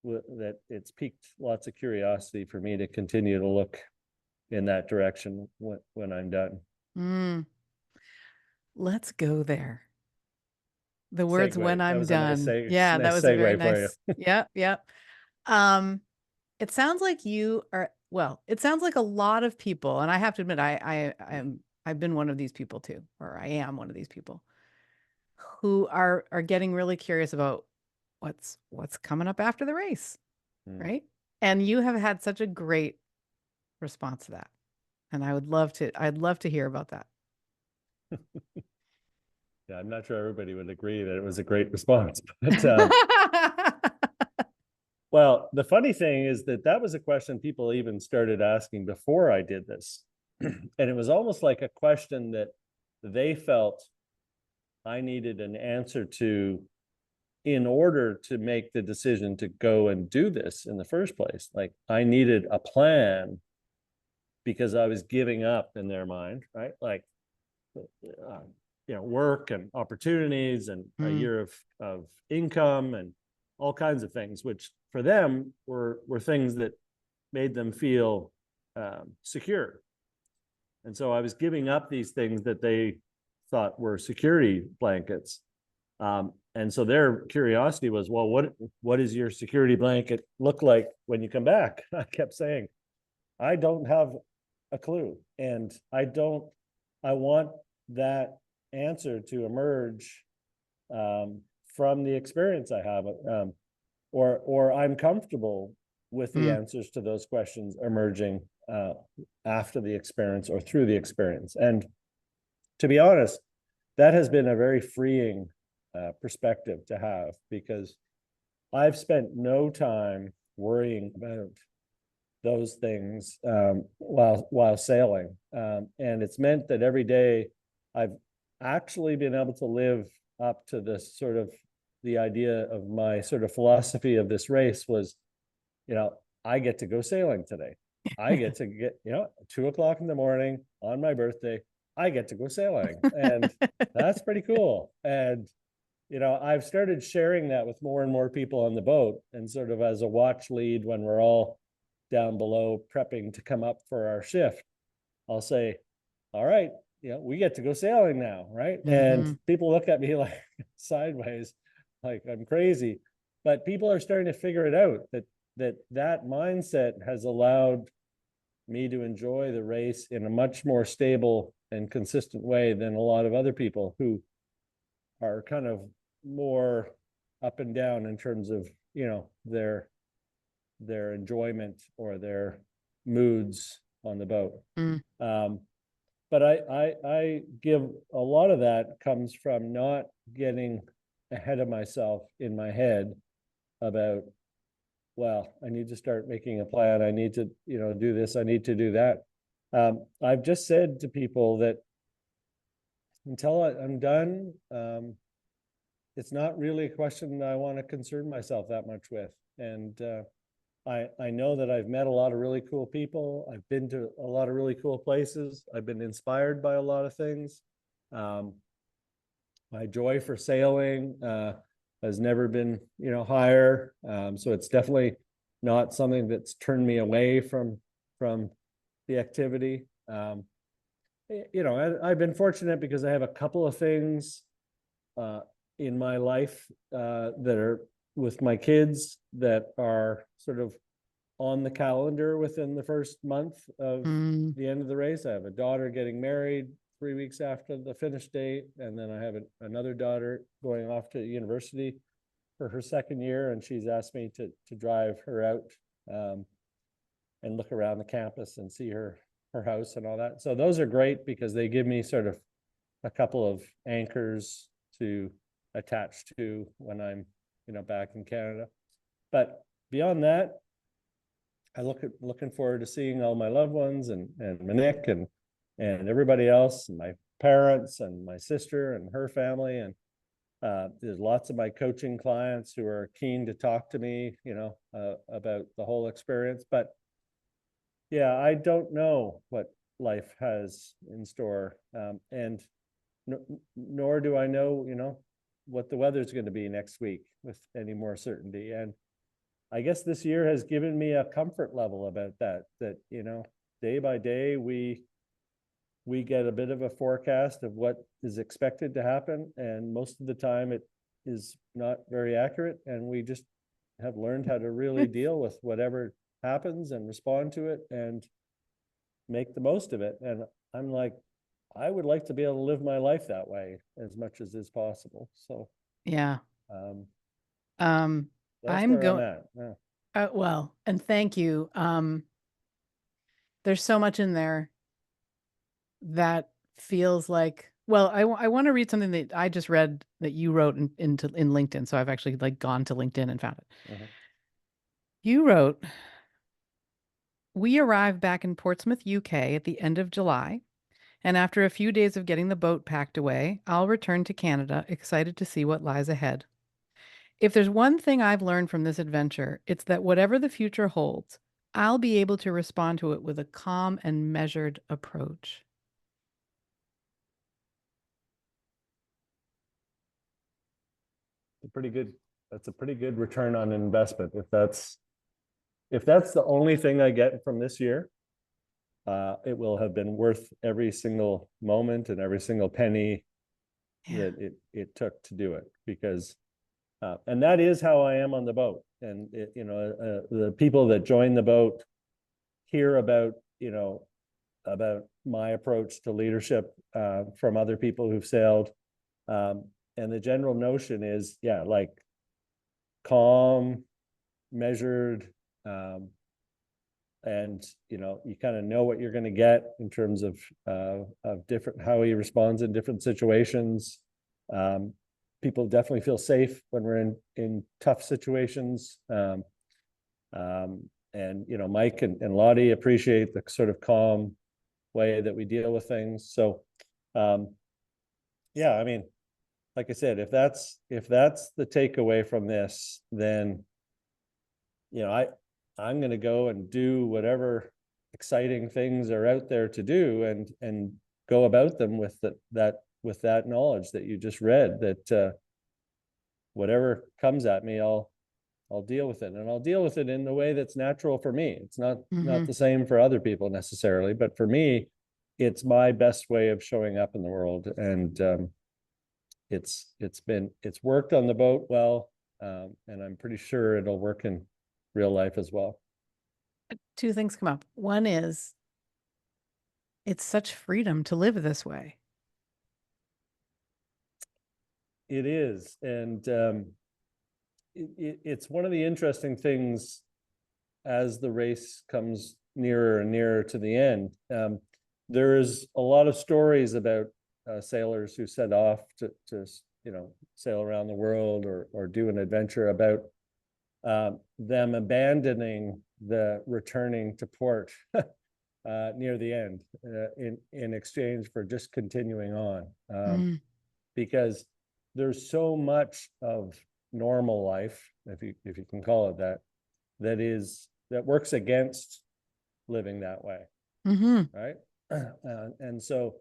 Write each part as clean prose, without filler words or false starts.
that it's piqued lots of curiosity for me to continue to look in that direction when I'm done. Let's go there. The words Segue. when That I'm was a nice done. Yeah, that nice was a very segue for you. nice. Yep, yep. It sounds like you are, well, it sounds like a lot of people, and I have to admit, I've been one of these people too, or I am one of these people who are getting really curious about what's coming up after the race, right? And you have had such a great response to that. And I'd love to hear about that. Yeah, I'm not sure everybody would agree that it was a great response, but well, the funny thing is that was a question people even started asking before I did this. And it was almost like a question that they felt I needed an answer to in order to make the decision to go and do this in the first place. Like I needed a plan because I was giving up in their mind, right? Like, work and opportunities and a year of income and all kinds of things, which for them were things that made them feel secure. And so I was giving up these things that they thought were security blankets. And so their curiosity was, well, what does your security blanket look like when you come back? I kept saying, I don't have a clue. And I want that answer to emerge from the experience I have, or I'm comfortable with the answers to those questions emerging after the experience or through the experience. And to be honest, that has been a very freeing perspective to have, because I've spent no time worrying about those things while sailing, and it's meant that every day I've actually been able to live up to this sort of the idea of my sort of philosophy of this race was, I get to go sailing today. I get to get, 2:00 in the morning on my birthday, I get to go sailing. And that's pretty cool. And, I've started sharing that with more and more people on the boat, and sort of as a watch lead when we're all down below prepping to come up for our shift, I'll say, all right, we get to go sailing now, right? And people look at me like sideways, like I'm crazy. But people are starting to figure it out, that mindset has allowed me to enjoy the race in a much more stable and consistent way than a lot of other people who are kind of more up and down in terms of, their enjoyment or their moods on the boat. But I give a lot of that comes from not getting ahead of myself in my head about, well, I need to start making a plan. I need to, do this. I need to do that. I've just said to people that until I'm done, it's not really a question that I want to concern myself that much with. And I know that I've met a lot of really cool people. I've been to a lot of really cool places. I've been inspired by a lot of things. My joy for sailing has never been, higher. So it's definitely not something that's turned me away from the activity. I've been fortunate because I have a couple of things in my life that are with my kids that are sort of on the calendar within the first month of the end of the race. I have a daughter getting married 3 weeks after the finish date, and then I have another daughter going off to university for her second year, and she's asked me to drive her out and look around the campus and see her house and all that. So those are great because they give me sort of a couple of anchors to attach to when I'm back in Canada. But beyond that, I looking forward to seeing all my loved ones and Monique and everybody else, and my parents and my sister and her family. And there's lots of my coaching clients who are keen to talk to me, about the whole experience. But yeah, I don't know what life has in store, and nor do I know, what the weather's going to be next week with any more certainty. And I guess this year has given me a comfort level about that, you know, day by day, we get a bit of a forecast of what is expected to happen. And most of the time it is not very accurate. And we just have learned how to really deal with whatever happens and respond to it and make the most of it. And I'm like, I would like to be able to live my life that way as much as is possible. So Yeah. that's I'm where I'm going, at. Yeah. well, and thank you. There's so much in there that feels like, well, I want to read something that I just read that you wrote in LinkedIn. So I've actually like gone to LinkedIn and found it. Uh-huh. You wrote, "We arrived back in Portsmouth, UK at the end of July, and after a few days of getting the boat packed away, I'll return to Canada, excited to see what lies ahead. If there's one thing I've learned from this adventure, it's that whatever the future holds, I'll be able to respond to it with a calm and measured approach." That's a pretty good return on investment. If that's the only thing I get from this year, it will have been worth every single moment and every single penny Yeah. that it took to do it. Because and that is how I am on the boat. And you know, the people that join the boat hear about, you know, about my approach to leadership from other people who've sailed. And the general notion is, yeah, like calm, measured, and you know, you kind of know what you're going to get in terms of different, how he responds in different situations. People definitely feel safe when we're in tough situations. And you know, Mike and Lottie appreciate the sort of calm way that we deal with things. So yeah, I mean, like I said, if that's the takeaway from this, then you know, I'm going to go and do whatever exciting things are out there to do, and go about them with that knowledge that you just read, that whatever comes at me, I'll deal with it, and I'll deal with it in the way that's natural for me. It's not the same for other people necessarily, but for me, it's my best way of showing up in the world. And it's worked on the boat well, and I'm pretty sure it'll work in real life as well. Two things come up. One is, it's such freedom to live this way. It is, and it's one of the interesting things as the race comes nearer and nearer to the end. There's a lot of stories about sailors who set off to you know, sail around the world or do an adventure, about them abandoning the returning to port near the end in exchange for just continuing on, because there's so much of normal life, if you can call it that, that works against living that way, right? And so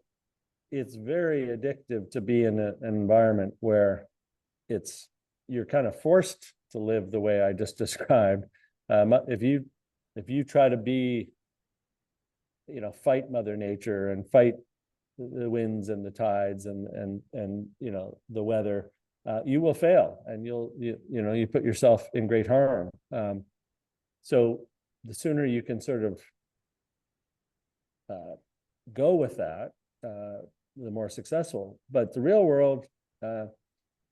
it's very addictive to be in an environment where you're kind of forced to live the way I just described. If you try to be, you know, fight Mother Nature and fight the winds and the tides and you know, the weather, you will fail, and you put yourself in great harm. So the sooner you can sort of go with that, the more successful. But the real world, yeah,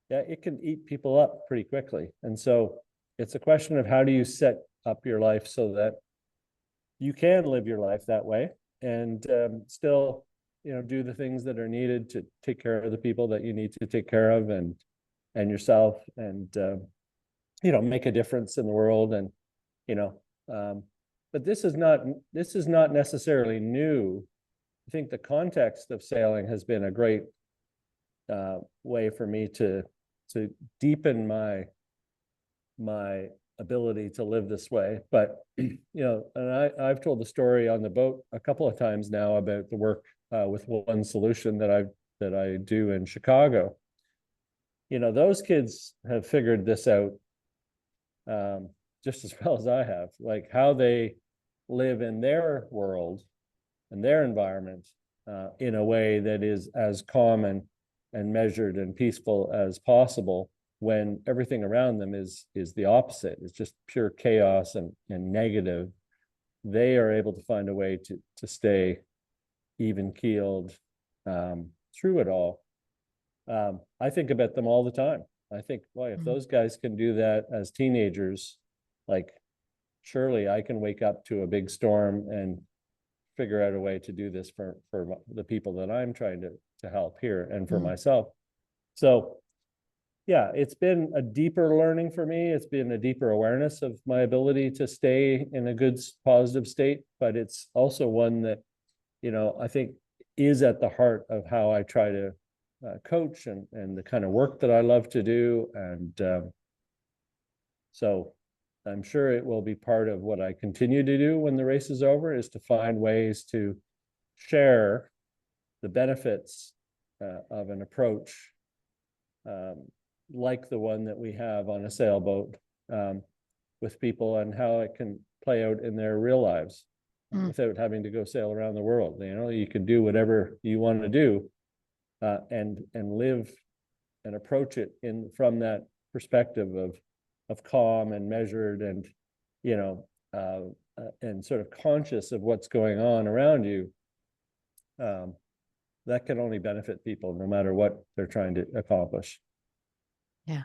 it can eat people up pretty quickly. And so it's a question of how do you set up your life so that you can live your life that way, and still, you know, do the things that are needed to take care of the people that you need to take care of, and yourself, and you know, make a difference in the world. And you know, but this is not necessarily new. I think the context of sailing has been a great way for me to deepen my ability to live this way. But you know, and I've told the story on the boat a couple of times now about the work with One Solution that I do in Chicago. You know, those kids have figured this out just as well as I have, like how they live in their world and their environment in a way that is as calm and measured and peaceful as possible, when everything around them is the opposite. It's just pure chaos and negative. They are able to find a way to stay even keeled through it all. I think about them all the time. I think, boy, if those guys can do that as teenagers, like surely I can wake up to a big storm and figure out a way to do this for the people that I'm trying to help here and for myself. So yeah, it's been a deeper learning for me. It's been a deeper awareness of my ability to stay in a good, positive state, but it's also one that, you know, I think is at the heart of how I try to coach and the kind of work that I love to do. And so I'm sure it will be part of what I continue to do when the race is over, is to find ways to share the benefits of an approach like the one that we have on a sailboat with people, and how it can play out in their real lives without having to go sail around the world. You know, you can do whatever you want to do and live and approach it from that perspective of calm and measured and, you know, and sort of conscious of what's going on around you. That can only benefit people no matter what they're trying to accomplish. Yeah.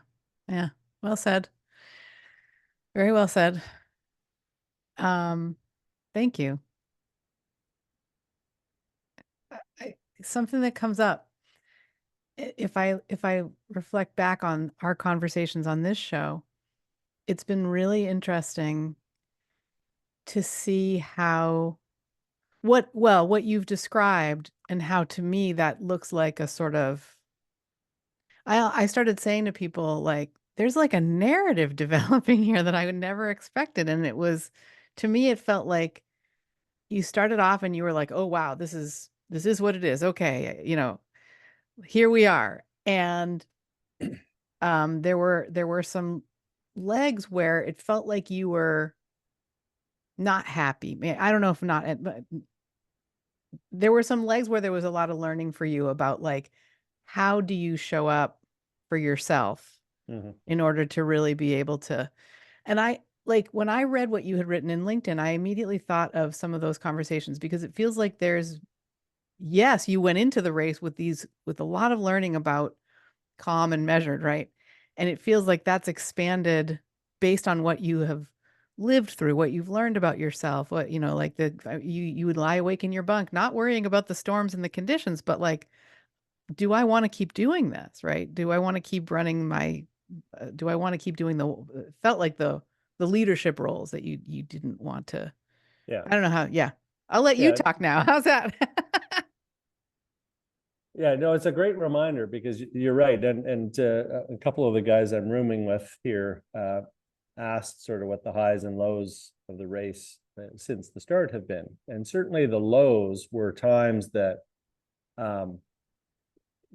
Yeah. Well said. Very well said. Thank you. Something that comes up, if I reflect back on our conversations on this show, it's been really interesting to see how what you've described, and how to me that looks like a sort of, I started saying to people, like, there's like a narrative developing here that I would never expected. And it was, to me, it felt like you started off and you were like, oh, wow, this is what it is. Okay. You know, here we are. And there were some legs where it felt like you were not happy. I don't know if not, but there were some legs where there was a lot of learning for you about, like, how do you show up for yourself in order to really be able to. And I, like, when I read what you had written in LinkedIn, I immediately thought of some of those conversations, because it feels like yes, you went into the race with a lot of learning about calm and measured, right? And it feels like that's expanded based on what you have lived through, what you've learned about yourself, what, you know, like you would lie awake in your bunk, not worrying about the storms and the conditions, but like, do I want to keep doing this? Right? Do I want to keep running do I want to keep doing felt like the leadership roles that you didn't want to. Yeah. I don't know how. Yeah. I'll let you talk now. How's that? Yeah, no, it's a great reminder, because you're right. And a couple of the guys I'm rooming with here asked sort of what the highs and lows of the race since the start have been. And certainly the lows were times that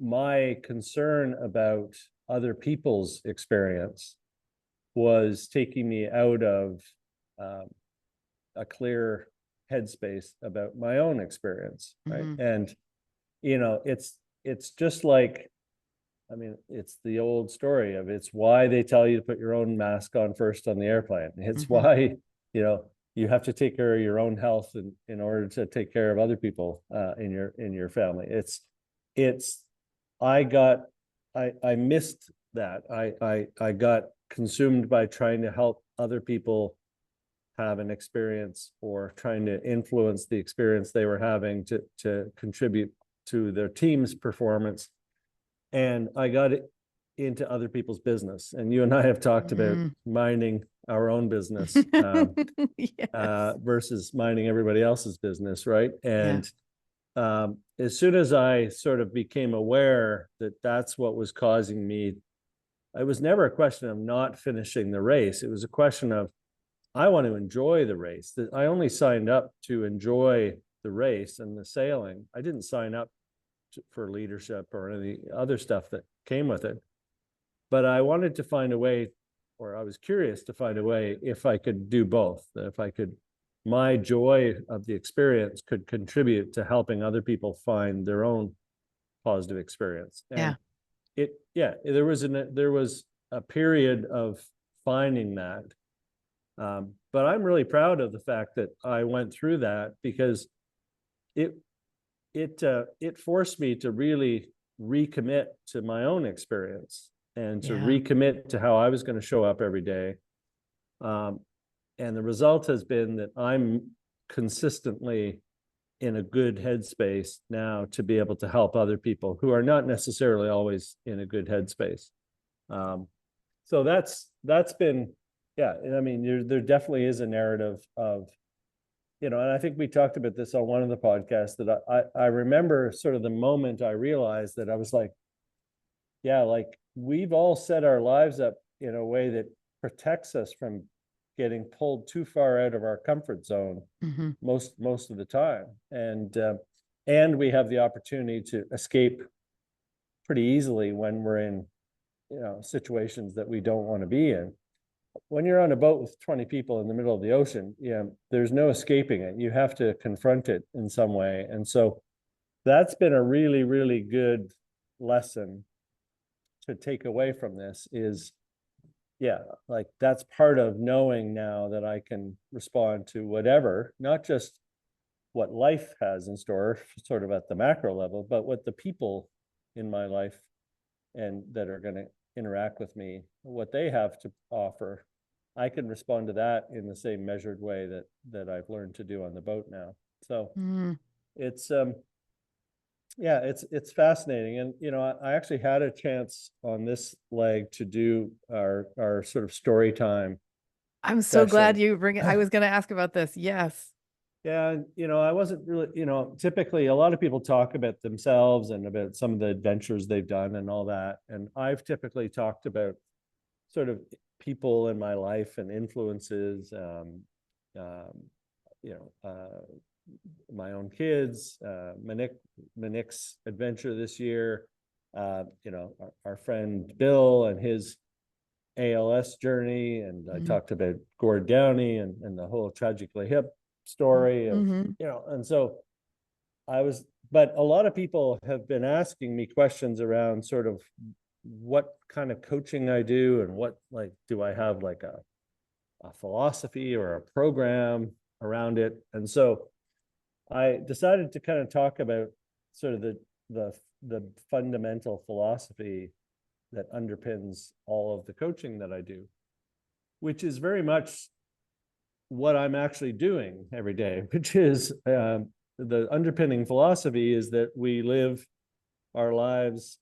my concern about other people's experience was taking me out of a clear headspace about my own experience, right? And you know, it's just like, I mean, it's the old story of, it's why they tell you to put your own mask on first on the airplane. It's why, you know, you have to take care of your own health in order to take care of other people in your family. I missed that. I got consumed by trying to help other people have an experience, or trying to influence the experience they were having to contribute to their team's performance. And I got into other people's business. And you and I have talked about minding our own business versus minding everybody else's business, right? And as soon as I sort of became aware that that's what was causing me, it was never a question of not finishing the race. It was a question of, I want to enjoy the race. That I only signed up to enjoy the race and the sailing. I didn't sign up for leadership or any other stuff that came with it. But I wanted to find a way or I was curious to find a way if I could do both, that if I could, my joy of the experience could contribute to helping other people find their own positive experience. And there was a period of finding that. But I'm really proud of the fact that I went through that, because it forced me to really recommit to my own experience and to recommit to how I was going to show up every day. And the result has been that I'm consistently in a good headspace now to be able to help other people who are not necessarily always in a good headspace. So that's been, I mean, there definitely is a narrative of, and I think we talked about this on one of the podcasts, that I remember sort of the moment I realized that I was like, like we've all set our lives up in a way that protects us from getting pulled too far out of our comfort zone most of the time. And we have the opportunity to escape pretty easily when we're in, situations that we don't want to be in. When you're on a boat with 20 people in the middle of the ocean, there's no escaping it. You have to confront it in some way. And so that's been a really, really good lesson to take away from this is, like that's part of knowing now that I can respond to whatever, not just what life has in store, sort of at the macro level, but what the people in my life and that are going to interact with me, what they have to offer. I can respond to that in the same measured way that I've learned to do on the boat now. So it's it's fascinating. And I actually had a chance on this leg to do our sort of story time. I'm so glad you bring it. I was going to ask about this. Yes. Yeah, I wasn't really, typically a lot of people talk about themselves and about some of the adventures they've done and all that. And I've typically talked about sort of people in my life and influences, my own kids, Minik's adventure this year, our friend Bill and his ALS journey. And I talked about Gord Downey and the whole tragically hip story of, and so but a lot of people have been asking me questions around sort of what kind of coaching I do and what, like, do I have like a philosophy or a program around it. And so I decided to kind of talk about sort of the fundamental philosophy that underpins all of the coaching that I do, which is very much what I'm actually doing every day, which is the underpinning philosophy is that we live our lives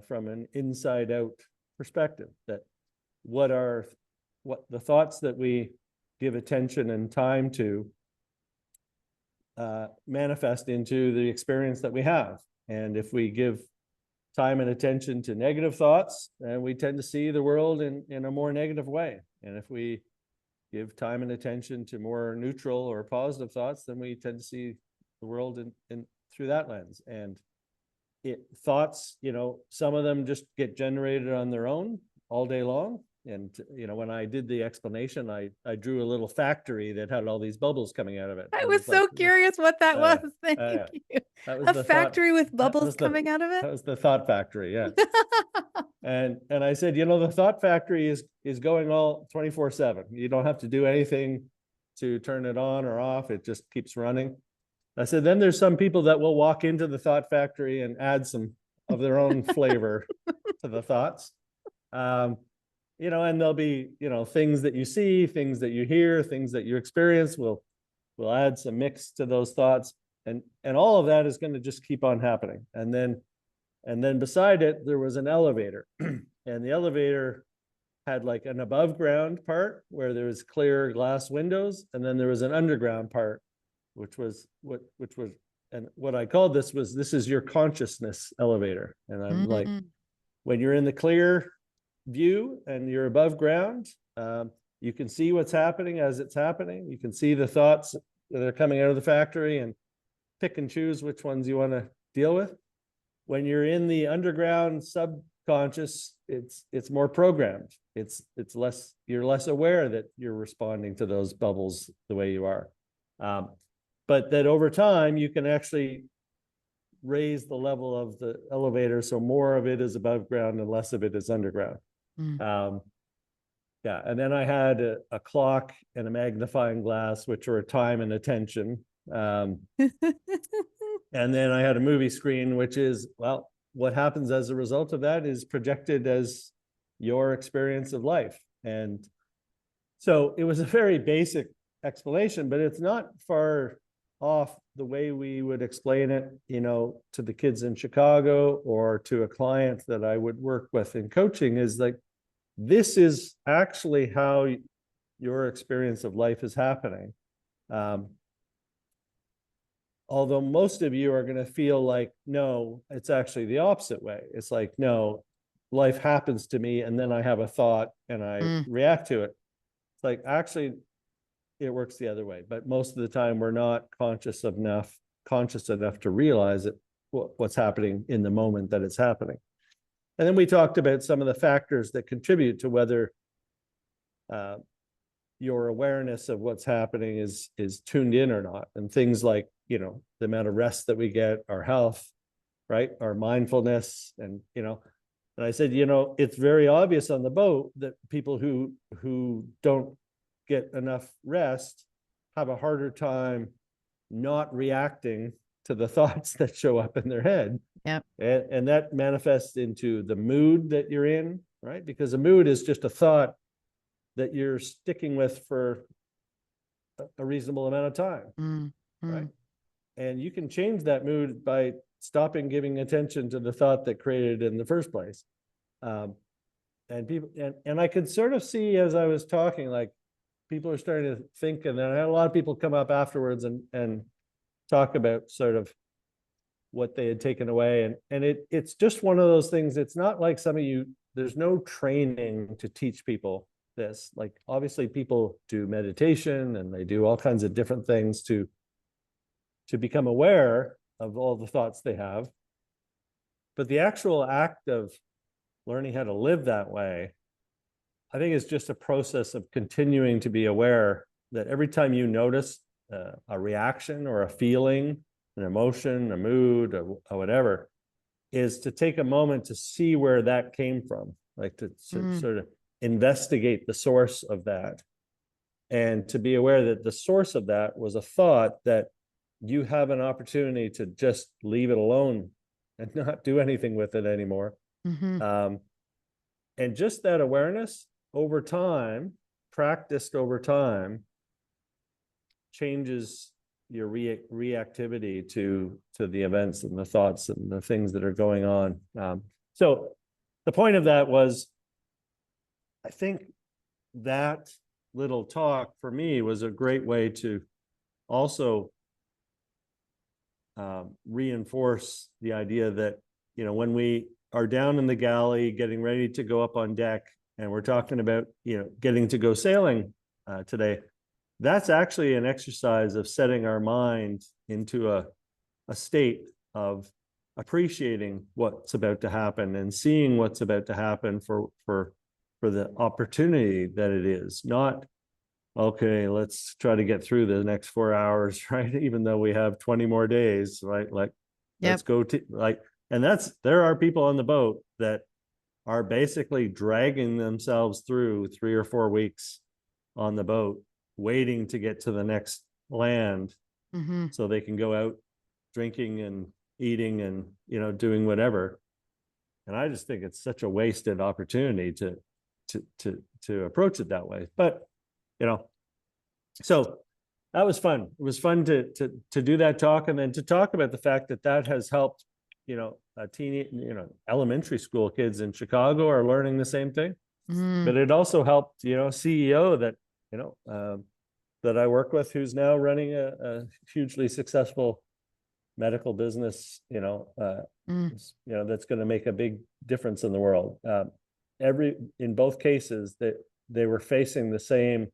from an inside out perspective, that what the thoughts that we give attention and time to manifest into the experience that we have. And if we give time and attention to negative thoughts, then we tend to see the world in a more negative way. And if we give time and attention to more neutral or positive thoughts, then we tend to see the world in through that lens. And thoughts, some of them just get generated on their own all day long. And, when I did the explanation, I drew a little factory that had all these bubbles coming out of it. I was so curious what that was. Thank you. That was a factory with bubbles coming out of it? That was the thought factory, yeah. And I said, the thought factory is going all 24/7. You don't have to do anything to turn it on or off. It just keeps running. I said, then there's some people that will walk into the thought factory and add some of their own flavor to the thoughts. And there'll be, things that you see, things that you hear, things that you experience will add some mix to those thoughts. And all of that is going to just keep on happening. And then beside it, there was an elevator. And the elevator had like an above ground part where there was clear glass windows. And then there was an underground part, which was and what I called this is your consciousness elevator. And I'm like, when you're in the clear view and you're above ground, you can see what's happening as it's happening. You can see the thoughts that are coming out of the factory and pick and choose which ones you want to deal with. When you're in the underground conscious, it's more programmed. It's less, you're less aware that you're responding to those bubbles the way you are. But that over time you can actually raise the level of the elevator so more of it is above ground and less of it is underground. Yeah, and then I had a clock and a magnifying glass, which were time and attention. And then I had a movie screen, which is, well, what happens as a result of that is projected as your experience of life. And so it was a very basic explanation, but it's not far off the way we would explain it, you know, to the kids in Chicago or to a client that I would work with in coaching, is like, this is actually how your experience of life is happening. Although most of you are going to feel like, no, it's actually the opposite way. It's like, no, life happens to me and then I have a thought and I react to it. It's like, actually, it works the other way. But most of the time we're not conscious enough to realize it, what's happening in the moment that it's happening. And then we talked about some of the factors that contribute to whether your awareness of what's happening is tuned in or not. And things like, you know, the amount of rest that we get, our health, right? Our mindfulness. And, you know, and I said, you know, it's very obvious on the boat that people who don't get enough rest have a harder time not reacting to the thoughts that show up in their head. Yep. And that manifests into the mood that you're in, right? Because a mood is just a thought that you're sticking with for a reasonable amount of time, right? And you can change that mood by stopping giving attention to the thought that created it in the first place. And people, and I could sort of see as I was talking, like people are starting to think, and then I had a lot of people come up afterwards and talk about sort of what they had taken away. And it's just one of those things. It's not like some of you, there's no training to teach people this. Like obviously people do meditation and they do all kinds of different things to become aware of all the thoughts they have. But the actual act of learning how to live that way, I think is just a process of continuing to be aware that every time you notice a reaction or a feeling, an emotion, a mood, or whatever, is to take a moment to see where that came from, like to sort of investigate the source of that, and to be aware that the source of that was a thought that you have an opportunity to just leave it alone and not do anything with it anymore. And just that awareness over time, practiced over time, changes your reactivity to the events and the thoughts and the things that are going on. So the point of that was, I think that little talk for me was a great way to also reinforce the idea that, you know, when we are down in the galley getting ready to go up on deck and we're talking about, you know, getting to go sailing today, that's actually an exercise of setting our mind into a state of appreciating what's about to happen and seeing what's about to happen for the opportunity that it is. Not, okay, let's try to get through the next 4 hours, right? Even though we have 20 more days, right? Like, let's go to, like, and there are people on the boat that are basically dragging themselves through 3 or 4 weeks on the boat, waiting to get to the next land so they can go out drinking and eating and, you know, doing whatever. And I just think it's such a wasted opportunity to approach it that way. But, you know, so that was fun. It was fun to do that talk, and then to talk about the fact that that has helped, you know, elementary school kids in Chicago are learning the same thing. But it also helped, you know, CEO that, you know, that I work with, who's now running a hugely successful medical business, you know, that's going to make a big difference in the world. In both cases, that they were facing the same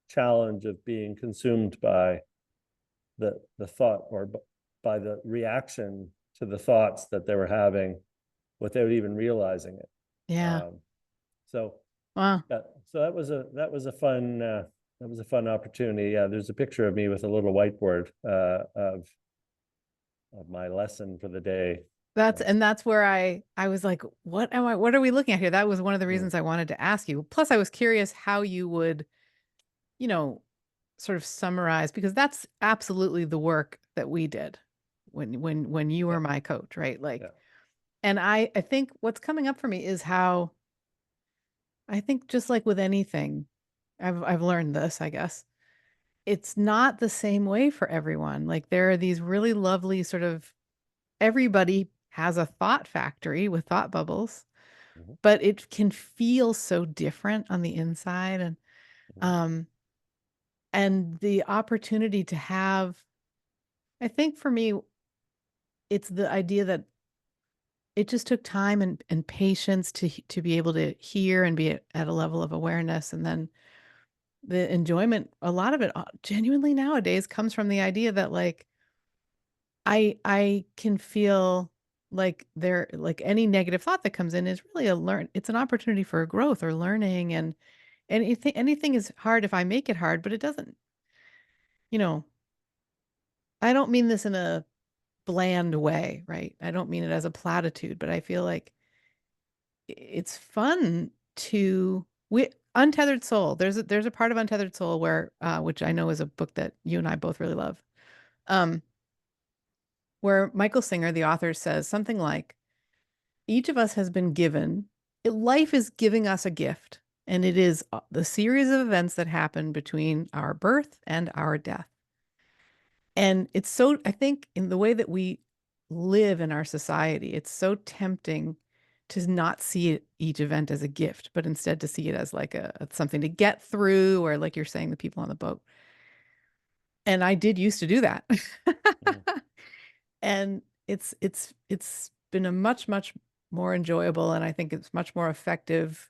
challenge of being consumed by the thought, or by the reaction to the thoughts that they were having without even realizing it. Yeah. So Wow. yeah, so that was a fun opportunity. Yeah, there's a picture of me with a little whiteboard of my lesson for the day. That's where I was like, what are we looking at here? That was one of the Mm, reasons I wanted to ask you. Plus, I was curious how you would, you know, sort of summarize, because that's absolutely the work that we did when you yeah, were my coach, right? Like, yeah. and I think what's coming up for me is how I think, just like with anything, I've learned this, I guess. It's not the same way for everyone. Like, there are these really lovely sort of, everybody has a thought factory with thought bubbles, Mhm, but it can feel so different on the inside. mhm, Um and the opportunity to have, I think for me, it's the idea that it just took time and patience to be able to hear and be at a level of awareness, and then the enjoyment, a lot of it, genuinely nowadays comes from the idea that, like, I can feel like there, like, any negative thought that comes in is really it's an opportunity for growth or learning. And anything is hard if I make it hard, but it doesn't, you know, I don't mean this in a bland way, right? I don't mean it as a platitude, but I feel like it's fun to we Untethered Soul. There's a part of Untethered Soul where which I know is a book that you and I both really love. Um where Michael Singer, the author, says something like, each of us has been given, life is giving us a gift, and it is the series of events that happen between our birth and our death. And it's so, I think, in the way that we live in our society, it's so tempting to not see each event as a gift, but instead to see it as like something to get through, or like you're saying, the people on the boat. And I did used to do that. mhm. And it's been a much more enjoyable, and I think it's much more effective.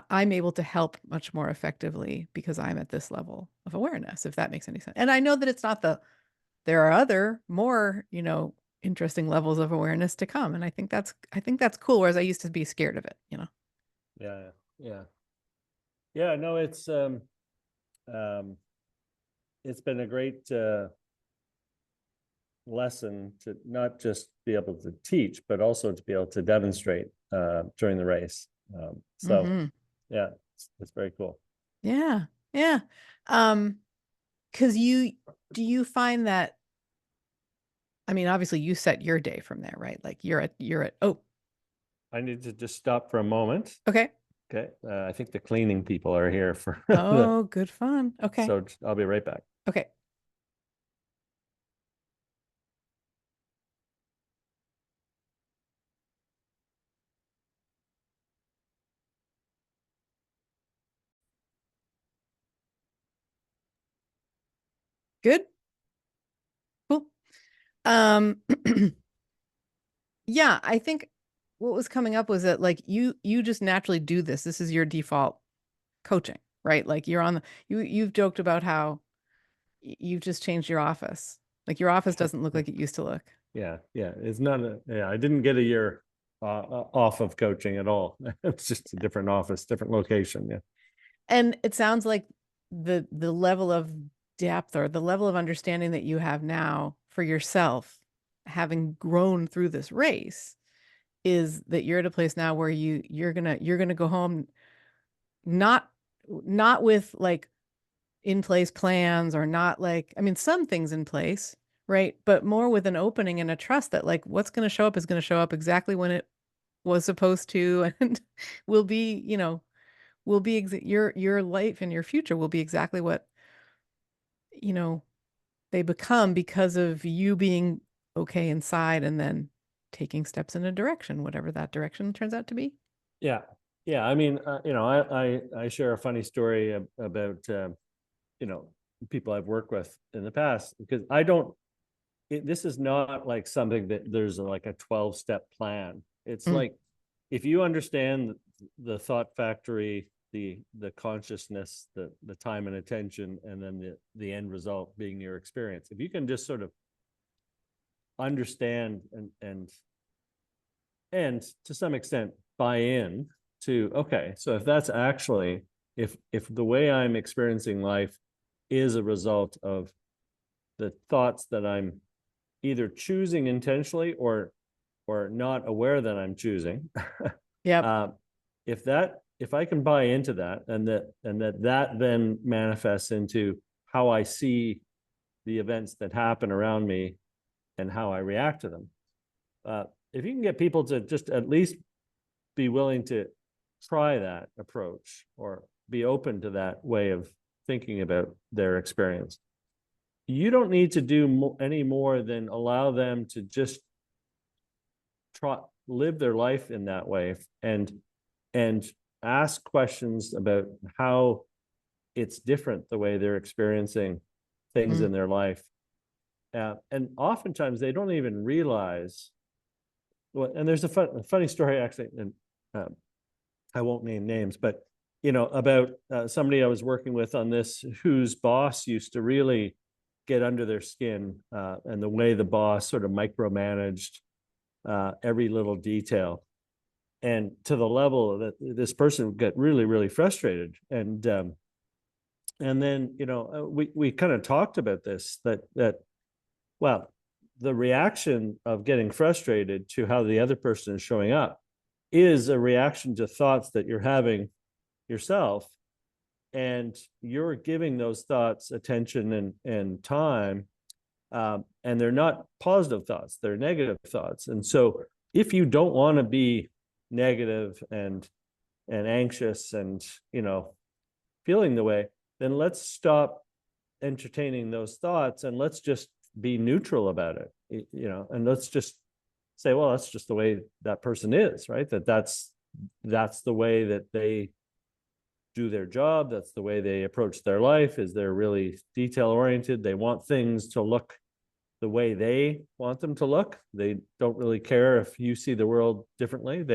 I'm able to help much more effectively because I'm at this level of awareness, if that makes any sense. And I know that it's not there are other more, interesting levels of awareness to come. And I think that's cool. Whereas I used to be scared of it. Yeah, yeah, yeah. No, um, it's been a great lesson to not just be able to teach, but also to be able to demonstrate during the race. So Hmm. yeah, it's very cool. Yeah. Yeah. Um, because do you find that, I mean, obviously you set your day from there, right? Like oh, I need to just stop for a moment. okay. Okay, I think the cleaning people are here for the, Oh, good fun. Okay. so I'll be right back. Okay. Good. Cool. Um, yeah, I think what was coming up was that, like, you just naturally do this. This is your default coaching, right? Like, you're on the you've joked about how you've just changed your office. Like, your office doesn't look like it used to look. Yeah, yeah, it's not yeah, I didn't get a year off of coaching at all. It's just a different office, different location. Yeah. And it sounds like the level of depth or the level of understanding that you have now for yourself, having grown through this race, is that you're at a place now where you're gonna go home, not with, like, in place plans, or not, like, I mean, some things in place, right? But more with an opening and a trust that, like, what's going to show up is going to show up exactly when it was supposed to, and will be, your life and your future will be exactly what, you know, they become, because of you being okay inside, and then taking steps in a direction, whatever that direction turns out to be. Yeah, yeah. I mean, I share a funny story about you know people I've worked with in the past, because I don't. This is not like something that there's like a 12-step plan. It's Mm, like, if you understand the thought factory, the consciousness, the time and attention, and then the end result being your experience. If you can just sort of understand and to some extent buy in to, okay, so if that's actually, if the way I'm experiencing life is a result of the thoughts that I'm either choosing intentionally or not aware that I'm choosing. Yep. If I can buy into that, and that then manifests into how I see the events that happen around me and how I react to them. If you can get people to just at least be willing to try that approach or be open to that way of thinking about their experience, you don't need to do any more than allow them to just live their life in that way and ask questions about how it's different the way they're experiencing things in their life. And oftentimes they don't even realize. Well, and there's a funny story actually, and I won't name names, but about somebody I was working with on this, whose boss used to really get under their skin, and the way the boss sort of micromanaged every little detail, and to the level that this person got really, really frustrated. And then we kind of talked about this, that well, the reaction of getting frustrated to how the other person is showing up is a reaction to thoughts that you're having yourself, and you're giving those thoughts attention and time, and they're not positive thoughts, they're negative thoughts. And so if you don't want to be negative and anxious and feeling the way, then let's stop entertaining those thoughts and let's just be neutral about it, and let's just say, well, that's just the way that person is, right? That's the way that they do their job. That's the way they approach their life. Is they're really detail oriented. They want things to look the way they want them to look. They don't really care if you see the world differently.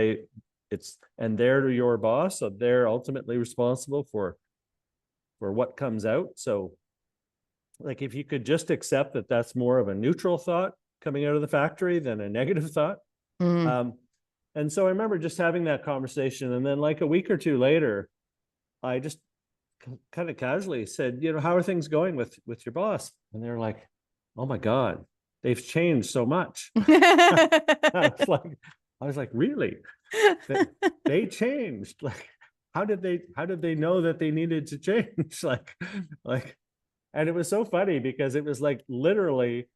And they're your boss, so they're ultimately responsible for what comes out. So like, if you could just accept that that's more of a neutral thought coming out of the factory than a negative thought. And so I remember just having that conversation, and then like a week or two later, I just kind of casually said, how are things going with your boss? And they're like, oh my God, they've changed so much. I was like, really? They changed? Like, how did they know that they needed to change? like, and it was so funny because it was like literally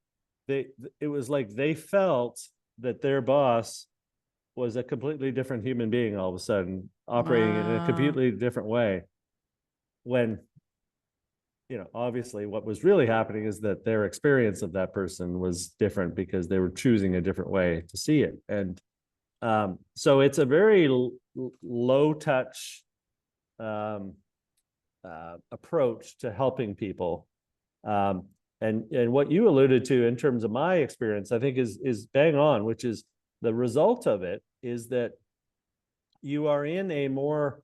it was like they felt that their boss was a completely different human being all of a sudden, operating in a completely different way, when obviously what was really happening is that their experience of that person was different because they were choosing a different way to see it. And so it's a very low touch approach to helping people. And what you alluded to in terms of my experience, I think is bang on, which is the result of it is that you are in a more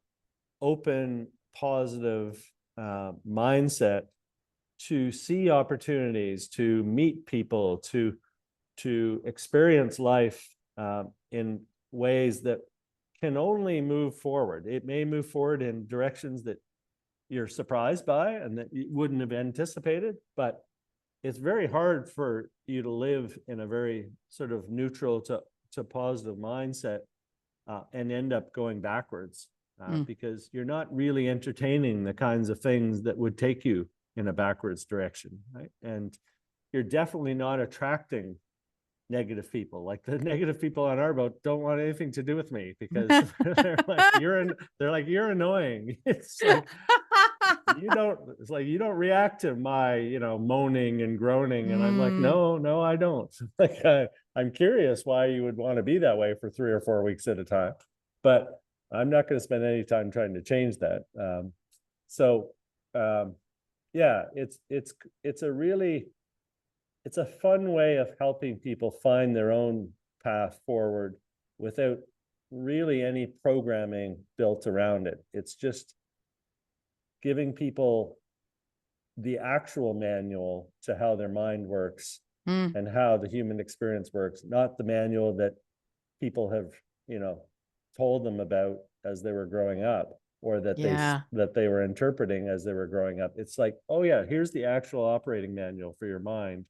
open, positive mindset to see opportunities, to meet people, to experience life in ways that can only move forward. It may move forward in directions that you're surprised by and that you wouldn't have anticipated, but it's very hard for you to live in a very sort of neutral to positive mindset and end up going backwards because you're not really entertaining the kinds of things that would take you in a backwards direction, right? And you're definitely not attracting negative people. Like, the negative people on our boat don't want anything to do with me because they're like, you're annoying. It's like you don't react to my moaning and groaning. And I'm like, no, I don't. Like, I'm curious why you would want to be that way for 3 or 4 weeks at a time, but I'm not going to spend any time trying to change that. Yeah, it's a fun way of helping people find their own path forward without really any programming built around it. It's just giving people the actual manual to how their mind works and how the human experience works, not the manual that people have told them about as they were growing up, or that Yeah. they were interpreting as they were growing up. It's like, oh yeah, here's the actual operating manual for your mind.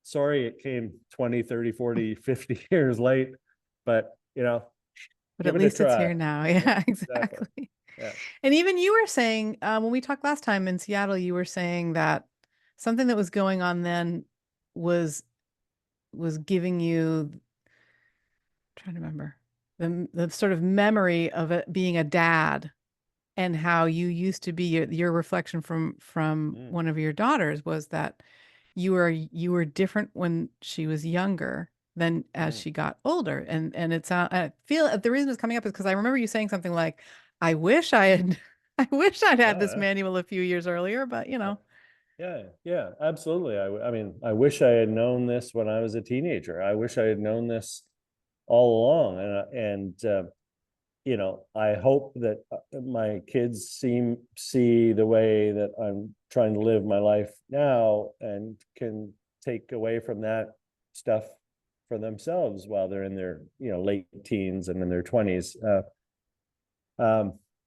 Sorry, it came 20, 30, 40, 50 years late, but But give at it a least it's try. here now. Yeah, Yeah, exactly. exactly. Yeah. And even you were saying, when we talked last time in Seattle, you were saying that something that was going on then was giving you, trying to remember, the sort of memory of it being a dad, and how you used to be, your reflection from one of your daughters was that you were different when she was younger than as she got older. And it's I feel the reason it's coming up is because I remember you saying something like, I wish I had I wish I'd had this Yeah. manual a few years earlier, but Yeah, absolutely. I mean, I wish I had known this when I was a teenager. I wish I had known this all along. I hope that my kids see the way that I'm trying to live my life now, and can take away from that stuff for themselves while they're in their late teens and in their 20s.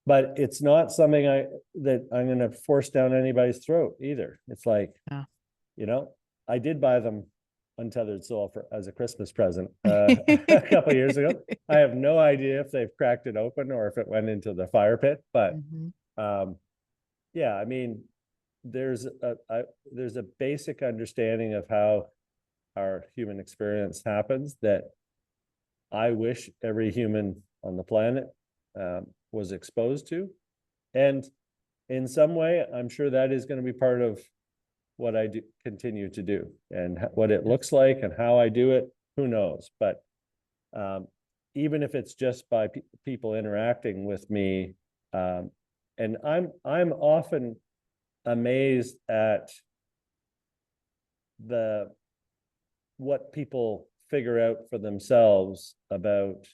But it's not something that I'm going to force down anybody's throat either. It's like, yeah. I did buy them untethered soul as a Christmas present a couple of years ago. I have no idea if they've cracked it open or if it went into the fire pit, but yeah, I mean, there's a basic understanding of how our human experience happens that I wish every human on the planet was exposed to. And in some way, I'm sure that is going to be part of what I do continue to do, and what it looks like and how I do it, who knows? But even if it's just by people interacting with me, and I'm often amazed at what people figure out for themselves about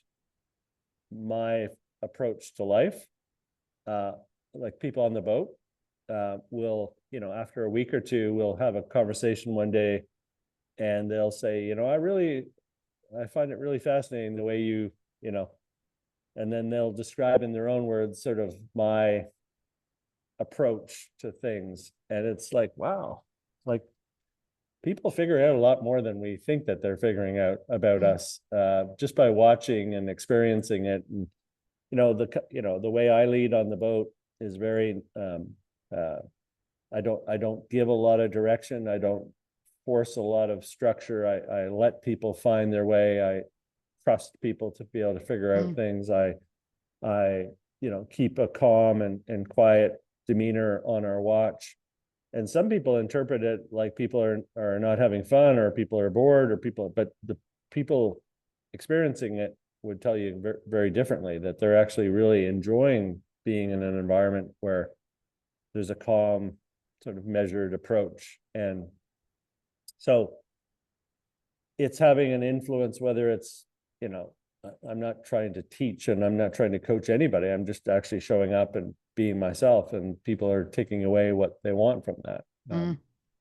my approach to life. Like people on the boat will, after a week or two, we'll have a conversation one day, and they'll say, I find it really fascinating the way you, and then they'll describe in their own words sort of my approach to things. And it's like, wow, like people figure out a lot more than we think that they're figuring out about us, just by watching and experiencing it. And the way I lead on the boat is very I don't give a lot of direction. I don't force a lot of structure. I let people find their way. I trust people to be able to figure out things. I keep a calm and quiet demeanor on our watch. And some people interpret it like people are not having fun, or people are bored, but the people experiencing it would tell you very, very differently, that they're actually really enjoying being in an environment where there's a calm, sort of measured approach. And so it's having an influence, whether it's, I'm not trying to teach and I'm not trying to coach anybody. I'm just actually showing up and being myself, and people are taking away what they want from that.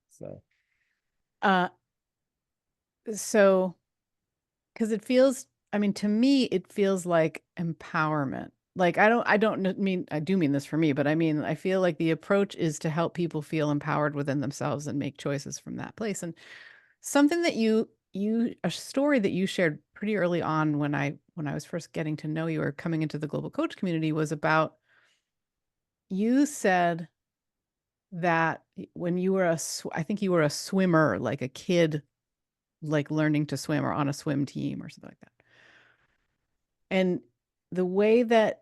So because it feels, I mean, to me, it feels like empowerment. Like, I do mean this for me, but I mean, I feel like the approach is to help people feel empowered within themselves and make choices from that place. And something that a story that you shared pretty early on when I was first getting to know you or coming into the global coach community was about, you said that when you were I think you were a swimmer, like a kid, like learning to swim or on a swim team or something like that. And the way that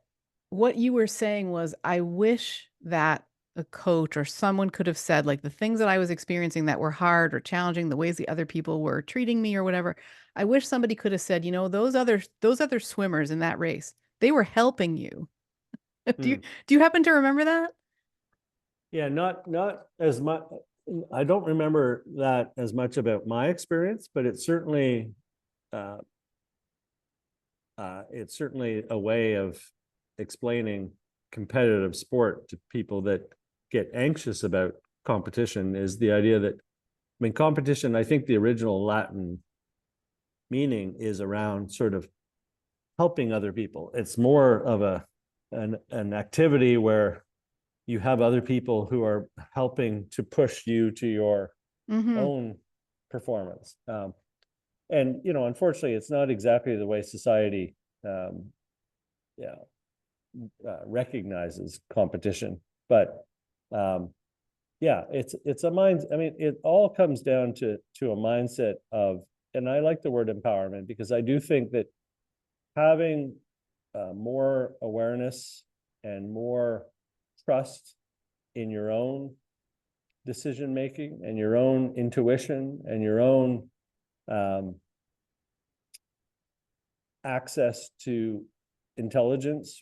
what you were saying was, I wish that a coach or someone could have said, like, the things that I was experiencing that were hard or challenging, the ways the other people were treating me or whatever. I wish somebody could have said, those other swimmers in that race, they were helping you. Do you happen to remember that? Yeah, not as much. I don't remember that as much about my experience, but it's certainly a way of explaining competitive sport to people that get anxious about competition, is the idea that, I mean, competition, I think the original Latin meaning is around sort of helping other people. It's more of an activity where you have other people who are helping to push you to your own performance. And, you know, unfortunately, it's not exactly the way society recognizes competition, but it's a mind. I mean, it all comes down to a mindset of, and I like the word empowerment, because I do think that having more awareness and more trust in your own decision making and your own intuition and your own access to intelligence,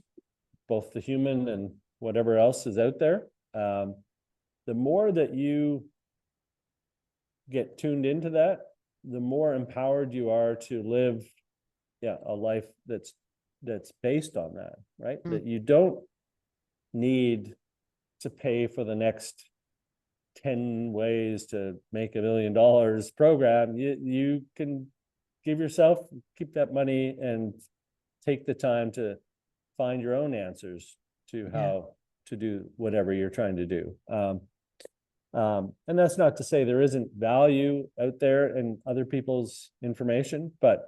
both the human and whatever else is out there, the more that you get tuned into that, the more empowered you are to live a life that's based on that, right? That you don't need to pay for the next 10 ways to make $1 million program. You can give yourself, keep that money, and take the time to find your own answers to how to do whatever you're trying to do. And that's not to say there isn't value out there in other people's information, but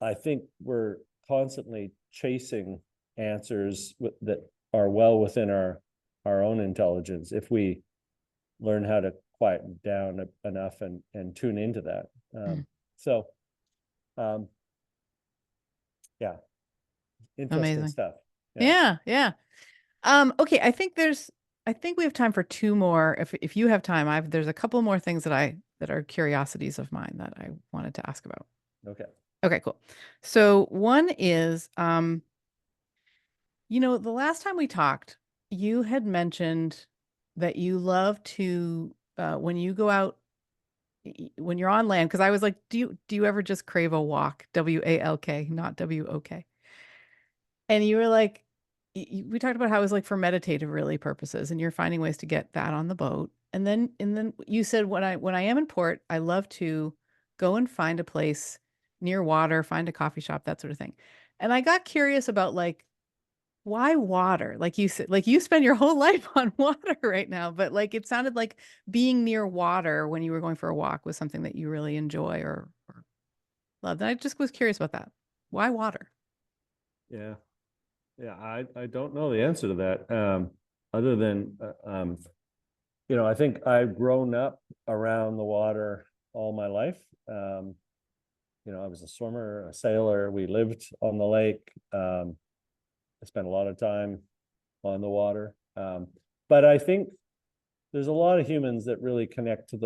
I think we're constantly chasing answers that are well within our own intelligence if we learn how to quiet down enough and tune into that. Interesting Amazing stuff. Yeah. Okay, I think we have time for two more. If you have time, there's a couple more things that are curiosities of mine that I wanted to ask about. Okay, cool. So one is, you know, the last time we talked, you had mentioned that you love to, when you go out, when you're on land, because I was like, do you ever just crave a walk? WALK, not WOK. And you were like, we talked about how it was like for meditative really purposes, and you're finding ways to get that on the boat. And then you said, when I am in port, I love to go and find a place near water, find a coffee shop, that sort of thing. And I got curious about, like, why water? Like you said, like you spend your whole life on water right now, but like it sounded like being near water when you were going for a walk was something that you really enjoy or loved. And I just was curious about that. Why water? Yeah, I don't know the answer to that. Other than you know, I think I've grown up around the water all my life. You know, I was a swimmer, a sailor. We lived on the lake. I spent a lot of time on the water. But I think there's a lot of humans that really connect to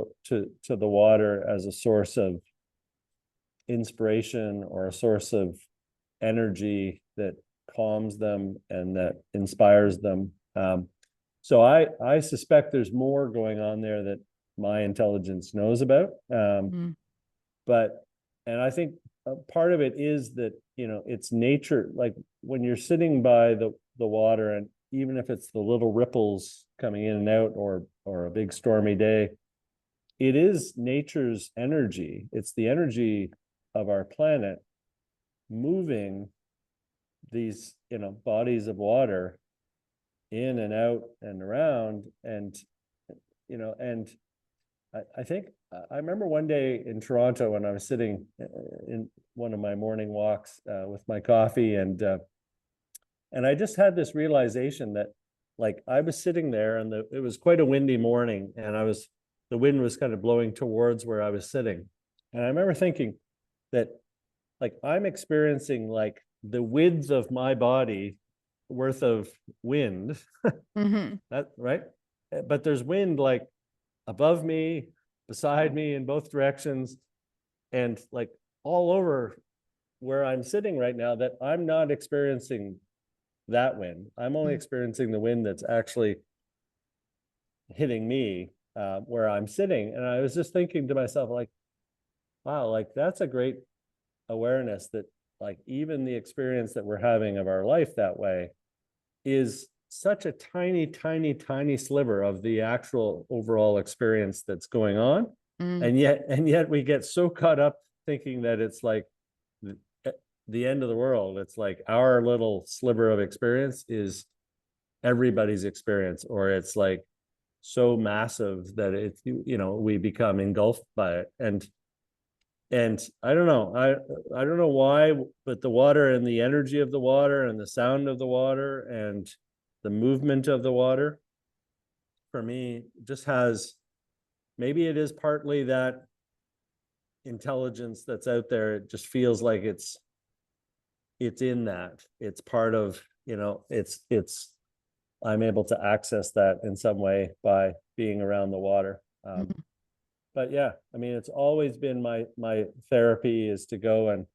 the water as a source of inspiration or a source of energy that calms them and that inspires them. So I suspect there's more going on there that my intelligence knows about. But, and I think part of it is that, you know, it's nature. Like when you're sitting by the water, and even if it's the little ripples coming in and out, or a big stormy day, it is nature's energy. It's the energy of our planet moving these, you know, bodies of water in and out and around. And, you know, and I think I remember one day in Toronto when I was sitting in one of my morning walks with my coffee, and I just had this realization that, like, I was sitting there, and it was quite a windy morning, and the wind was kind of blowing towards where I was sitting, and I remember thinking that, like, I'm experiencing like the width of my body worth of wind. That right, but there's wind like above me, beside me, in both directions, and like all over where I'm sitting right now, that I'm not experiencing that wind. I'm only experiencing the wind that's actually hitting me where I'm sitting. And I was just thinking to myself, like, wow, like that's a great awareness that, like, even the experience that we're having of our life that way is such a tiny, tiny, tiny sliver of the actual overall experience that's going on. And yet we get so caught up thinking that it's like the end of the world. It's like our little sliver of experience is everybody's experience, or it's like so massive that it's, we become engulfed by it. And I don't know, I don't know why, but the water and the energy of the water and the sound of the water and the movement of the water, for me, just has, maybe it is partly that intelligence that's out there. It just feels like it's in that, it's part of, it's I'm able to access that in some way by being around the water. Mhm. But yeah, I mean, it's always been my therapy is to go and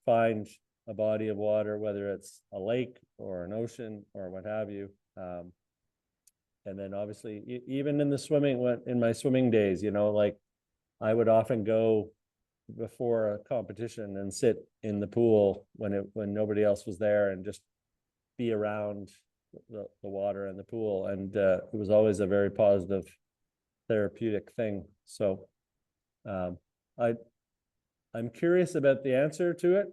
find a body of water, whether it's a lake or an ocean or what have you. And then obviously, even in the swimming, in my swimming days, like I would often go before a competition and sit in the pool when nobody else was there and just be around the water and the pool. And it was always a very positive therapeutic thing. So I'm curious about the answer to it.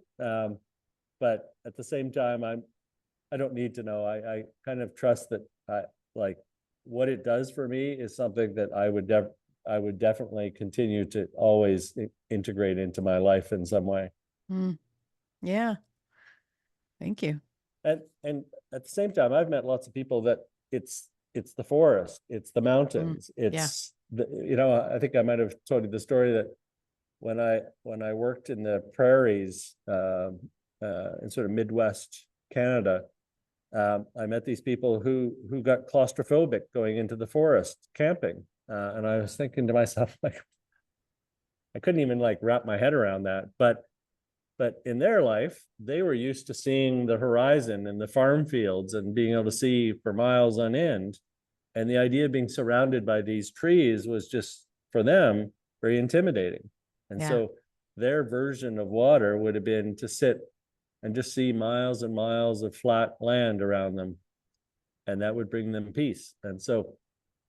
But at the same time, I don't need to know. I kind of trust that like what it does for me is something that I would definitely continue to always integrate into my life in some way. Yeah. Thank you. And at the same time, I've met lots of people that it's the forest, it's the mountains, it's I think I might have told you the story that when I worked in the prairies in sort of Midwest Canada, I met these people who got claustrophobic going into the forest camping, and I was thinking to myself, like, I couldn't even like wrap my head around that. But in their life, they were used to seeing the horizon and the farm fields and being able to see for miles on end. And the idea of being surrounded by these trees was just, for them, very intimidating. And so their version of water would have been to sit and just see miles and miles of flat land around them. And that would bring them peace. And so,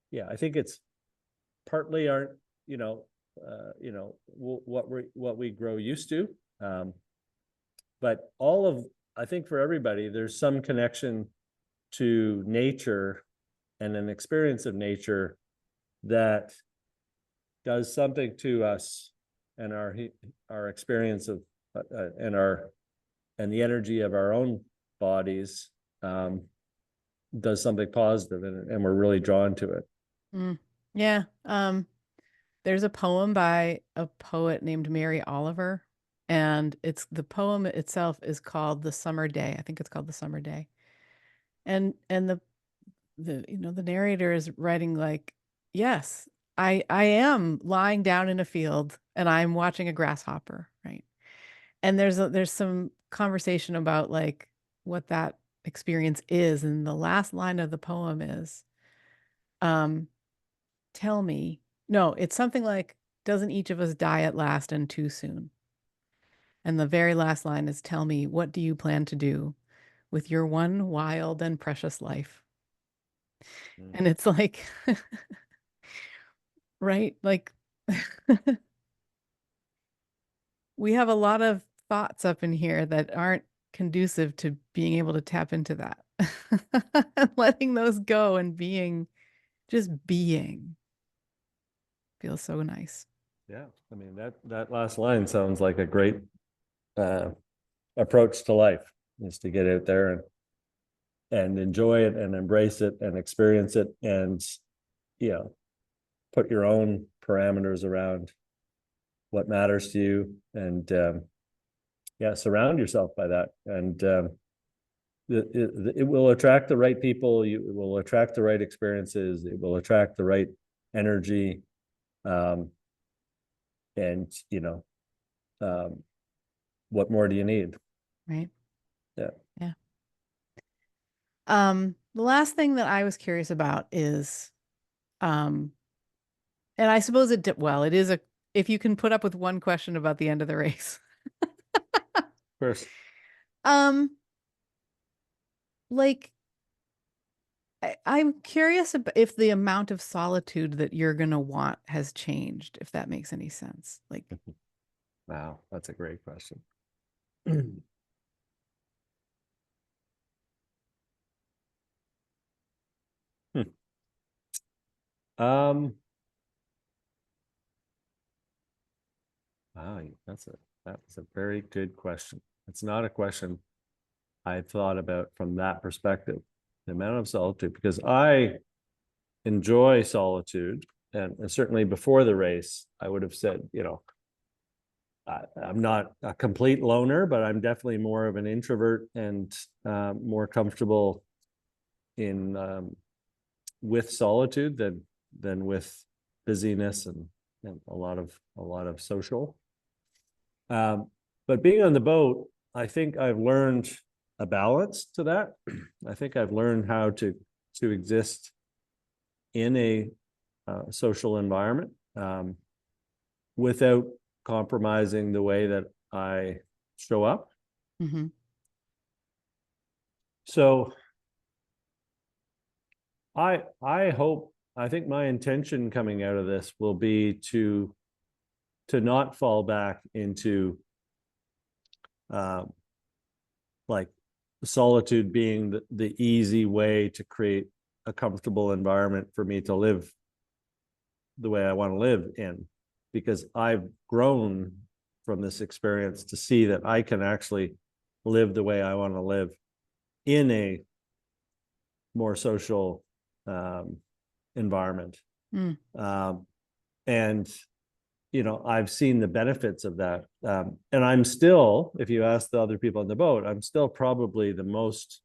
yeah, I think it's partly our, what we grow used to. But I think for everybody, there's some connection to nature and an experience of nature that does something to us and our experience of and the energy of our own bodies does something positive, and we're really drawn to it. Yeah. There's a poem by a poet named Mary Oliver, and the poem itself is called The Summer Day. I think it's called The Summer Day. And the narrator is writing like, yes, I am lying down in a field and I'm watching a grasshopper, right? And there's some conversation about like what that experience is, and the last line of the poem is tell me, no, it's something like, doesn't each of us die at last and too soon? And the very last line is, tell me, what do you plan to do with your one wild and precious life? And it's like, right? Like, we have a lot of thoughts up in here that aren't conducive to being able to tap into that. And letting those go and just being feels so nice. Yeah, I mean, that last line sounds like a great approach to life, is to get out there and enjoy it and embrace it and experience it, and put your own parameters around what matters to you, and surround yourself by that. And it will attract the right people. It will attract the right experiences. It will attract the right energy. And what more do you need? Right. Yeah. Yeah. The last thing that I was curious about is, and I suppose it is if you can put up with one question about the end of the race. First. Like, I'm curious if the amount of solitude that you're gonna want has changed, if that makes any sense. Like, Wow, that's a great question. Um, wow, that's a very good question. It's not a question I thought about from that perspective, the amount of solitude, because I enjoy solitude. And certainly before the race, I would have said, I'm not a complete loner, but I'm definitely more of an introvert and more comfortable in with solitude than with busyness and a lot of social. But being on the boat, I think I've learned a balance to that. I think I've learned how to exist in a social environment without compromising the way that I show up. Mm-hmm. So I think my intention coming out of this will be to not fall back into like solitude being the easy way to create a comfortable environment for me to live the way I want to live in, because I've grown from this experience to see that I can actually live the way I want to live in a more social environment. Mm. And I've seen the benefits of that. And I'm still, if you ask the other people on the boat, I'm still probably the most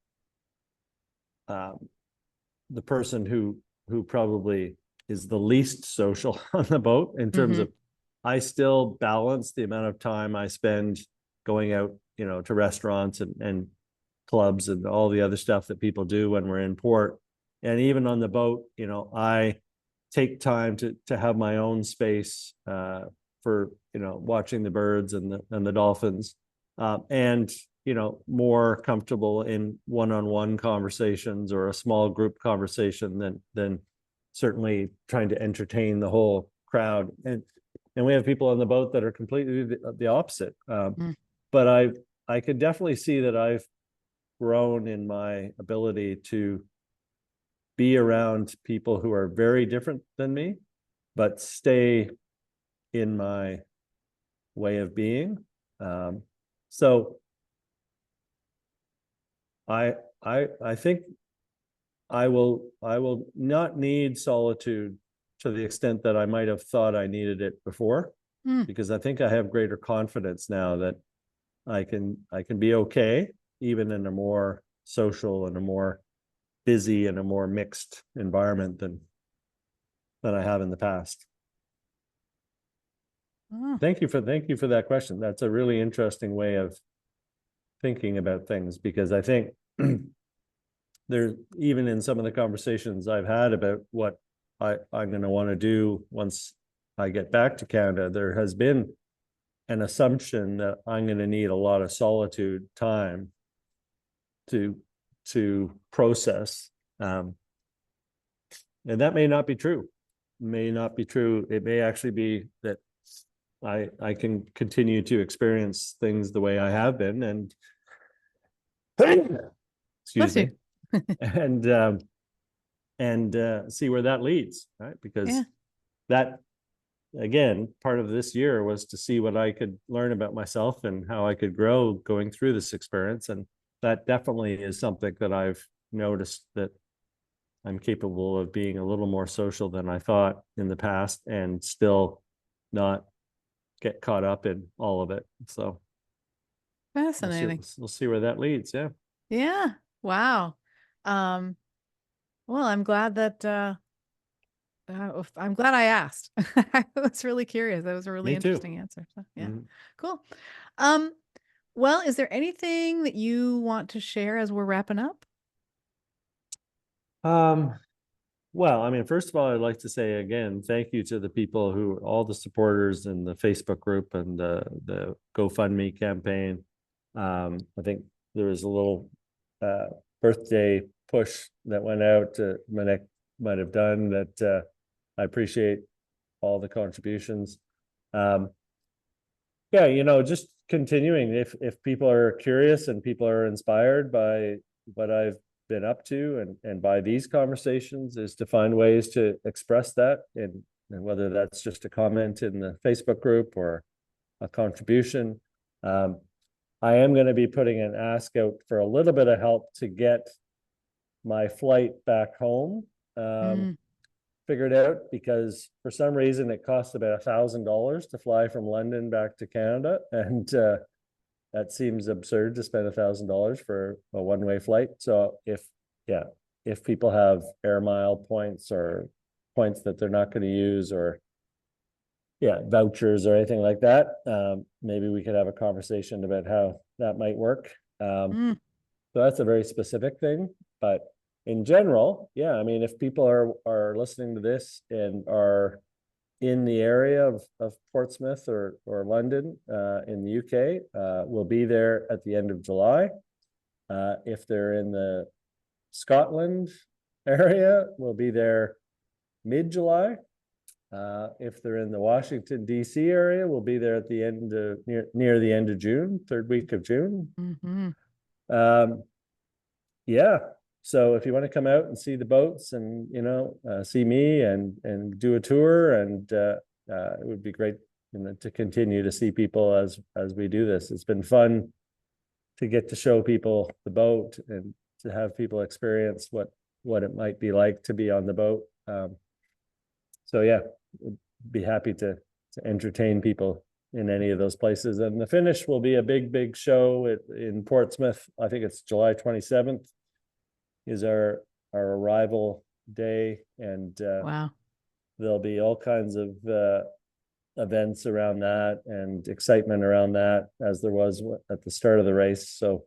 the person who probably is the least social on the boat in terms of, I still balance the amount of time I spend going out, to restaurants and clubs and all the other stuff that people do when we're in port. And even on the boat, I take time to have my own space for watching the birds and the dolphins, and more comfortable in one-on-one conversations or a small group conversation than certainly trying to entertain the whole crowd. And we have people on the boat that are completely the opposite. But I could definitely see that I've grown in my ability to be around people who are very different than me, but stay in my way of being. So I think I will not need solitude to the extent that I might have thought I needed it before, because I think I have greater confidence now that I can be okay even in a more social and a more busy and a more mixed environment than I have in the past. Thank you for that question. That's a really interesting way of thinking about things, because I think there, even in some of the conversations I've had about what I'm going to want to do once I get back to Canada, there has been an assumption that I'm going to need a lot of solitude time to process, and that may not be true. It may actually be that I can continue to experience things the way I have been, and excuse me, and see where that leads, right? Because that, again, part of this year was to see what I could learn about myself and how I could grow going through this experience. And that definitely is something that I've noticed, that I'm capable of being a little more social than I thought in the past, and still not get caught up in all of it. So Fascinating. we'll see where that leads. Yeah. Yeah. Wow. Well, I'm glad that I'm glad I asked. I was really curious. That was a really interesting answer. So, yeah. Cool. Well, is there anything that you want to share as we're wrapping up? Well, I mean, first of all, I'd like to say again, thank you to the people all the supporters in the Facebook group and the GoFundMe campaign. I think there was a little birthday push that went out to Manek might have done that. I appreciate all the contributions. Yeah, just continuing. If people are curious and people are inspired by what I've been up to and by these conversations, is to find ways to express that, and whether that's just a comment in the Facebook group or a contribution. I am going to be putting an ask out for a little bit of help to get my flight back home figured out, because for some reason it costs about $1,000 to fly from London back to Canada, and that seems absurd to spend $1,000 for a one-way flight. So if people have air mile points or points that they're not going to use, or vouchers or anything like that, maybe we could have a conversation about how that might work. So that's a very specific thing, but in general, I mean, if people are listening to this and are in the area of Portsmouth or London in the UK, we'll be there at the end of July. If they're in the Scotland area, we'll be there mid-July. If they're in the Washington, D.C. area, we'll be there at the end of near the end of June, third week of June. So if you want to come out and see the boats and, see me and do a tour, and it would be great, to continue to see people as we do this. It's been fun to get to show people the boat and to have people experience what it might be like to be on the boat. Would be happy to entertain people in any of those places. And the finish will be a big show in Portsmouth. I think it's July 27th is our arrival day, and Wow. There'll be all kinds of events around that and excitement around that, as there was at the start of the race. So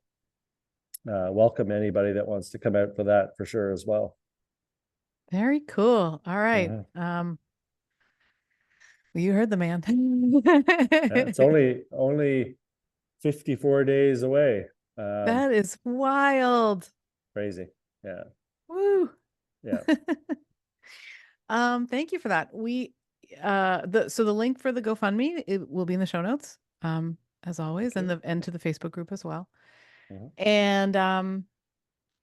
welcome anybody that wants to come out for that, for sure, as well. Very cool. All right. Well, you heard the man. It's only 54 days away. That is wild. Crazy. Yeah. Woo. Yeah. Thank you for that. So the link for the GoFundMe, it will be in the show notes, as always, and to the Facebook group as well. And I'm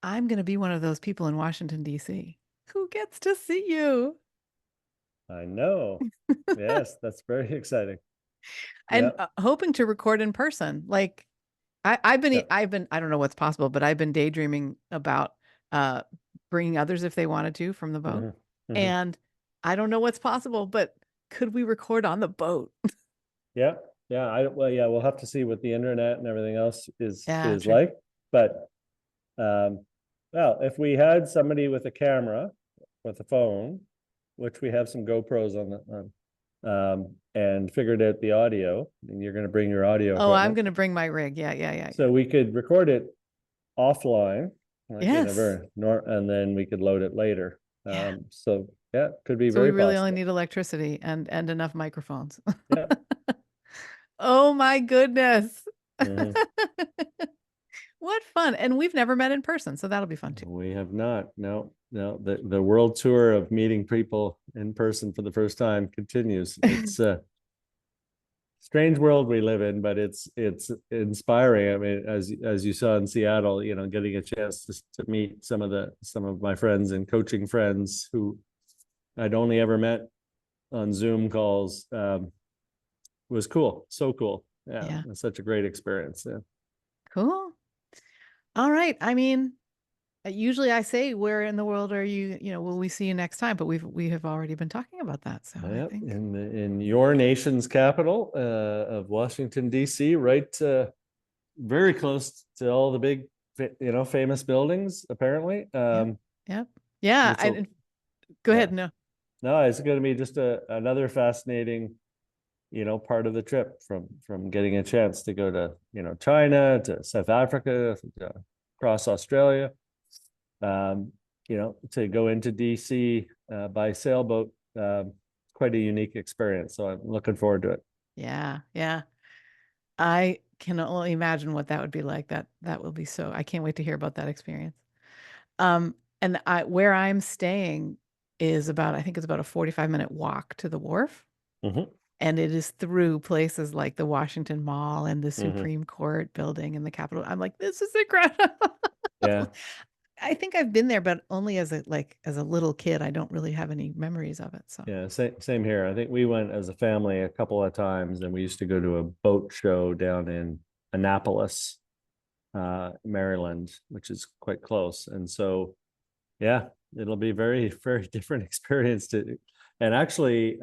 going to be one of those people in Washington, D.C. who gets to see you. I know. Yes, that's very exciting. And hoping to record in person. Like I've been, I don't know what's possible, but I've been daydreaming about bringing others if they wanted to from the boat. And I don't know what's possible, but could we record on the boat? Yeah. We'll have to see what the internet and everything else is true. like. But if we had somebody with a camera, with a phone, which we have some GoPros on and figured out the audio, and you're going to bring your audio. Oh, I'm going to bring my rig. Yeah. So we could record it offline. Yes. And then we could load it later. Could be very So we really possible. only need electricity and enough microphones. Yeah. Oh my goodness. What fun. And we've never met in person, so that'll be fun too. We have not. No. The world tour of meeting people in person for the first time continues. It's a strange world we live in, but it's inspiring. I mean, as you saw in Seattle, getting a chance to meet some of my friends and coaching friends who I'd only ever met on Zoom calls was cool. So cool. Yeah. It's such a great experience. Yeah. Cool. All right. I mean, usually I say, where in the world are you, will we see you next time? But we have already been talking about that. So I think in your nation's capital of Washington, D.C., right, very close to all the big, famous buildings, apparently. Yeah. Go ahead. No, it's going to be just another fascinating, part of the trip, from getting a chance to go to, China, to South Africa, across Australia, to go into DC by sailboat. Quite a unique experience. So I'm looking forward to it. Yeah. I can only imagine what that would be like. That will be so, I can't wait to hear about that experience. And where I'm staying is I think it's about a 45-minute walk to the wharf. And it is through places like the Washington Mall and the Mhm. Supreme Court building and the Capitol. I'm like, this is incredible. Yeah. I think I've been there, but only as a little kid. I don't really have any memories of it. So Yeah, same here. I think we went as a family a couple of times, and we used to go to a boat show down in Annapolis, Maryland, which is quite close. And so, yeah, it'll be very, very different experience to, and actually,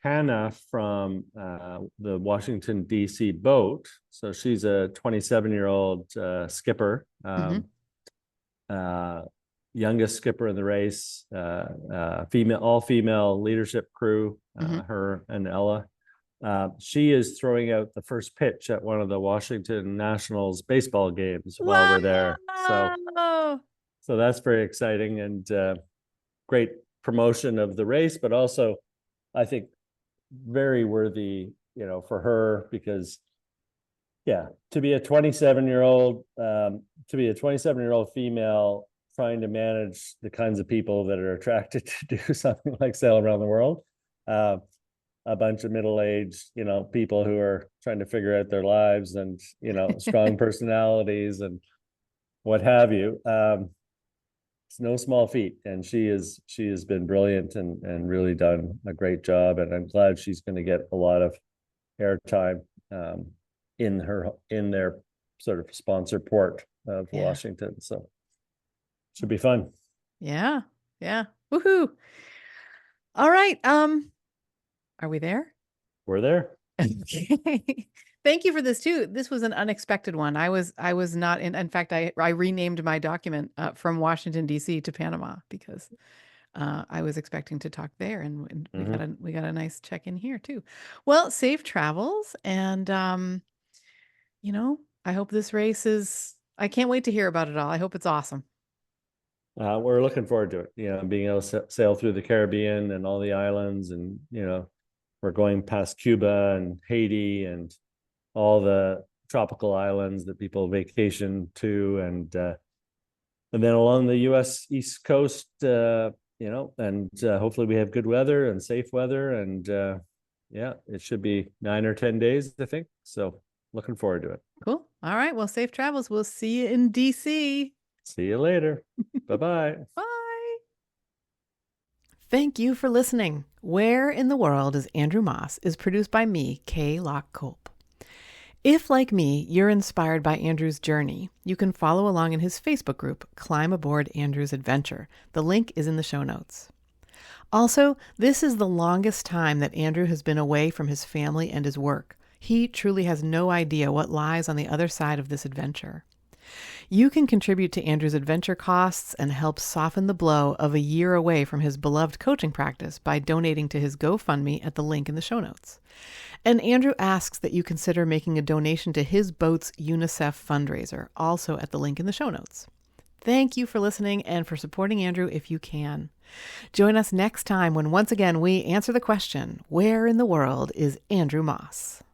Hannah from the Washington, D.C. boat. So she's a 27-year-old skipper, youngest skipper in the race, all female leadership crew, her and Ella. She is throwing out the first pitch at one of the Washington Nationals baseball games while we're there. So that's very exciting and great promotion of the race, but also I think very worthy, for her, because to be a 27-year-old female trying to manage the kinds of people that are attracted to do something like sail around the world, a bunch of middle-aged, people who are trying to figure out their lives and, strong personalities and what have you. It's no small feat, and she has been brilliant and really done a great job. And I'm glad she's going to get a lot of airtime in their sort of sponsor port of Washington. So should be fun. Yeah. Woohoo! All right. Are we there? We're there. Okay. Thank you for this too. This was an unexpected one. I was not in fact, I renamed my document from Washington, D.C. to Panama because I was expecting to talk there, and we got a nice check in here too. Well, safe travels. And, I hope this race I can't wait to hear about it all. I hope it's awesome. We're looking forward to it, being able to sail through the Caribbean and all the islands, and, we're going past Cuba and Haiti and all the tropical islands that people vacation to, and then along the U.S. East Coast, and hopefully we have good weather and safe weather, and it should be 9 or 10 days, I think. So looking forward to it. Cool. All right. Well, safe travels. We'll see you in DC. See you later. Bye-bye. Bye. Thank you for listening. Where in the World is Andrew Moss is produced by me, Kay Locke Culp. If, like me, you're inspired by Andrew's journey, you can follow along in his Facebook group, Climb Aboard Andrew's Adventure. The link is in the show notes. Also, this is the longest time that Andrew has been away from his family and his work. He truly has no idea what lies on the other side of this adventure. You can contribute to Andrew's adventure costs and help soften the blow of a year away from his beloved coaching practice by donating to his GoFundMe at the link in the show notes. And Andrew asks that you consider making a donation to his boat's UNICEF fundraiser, also at the link in the show notes. Thank you for listening and for supporting Andrew if you can. Join us next time when once again we answer the question, where in the world is Andrew Moss?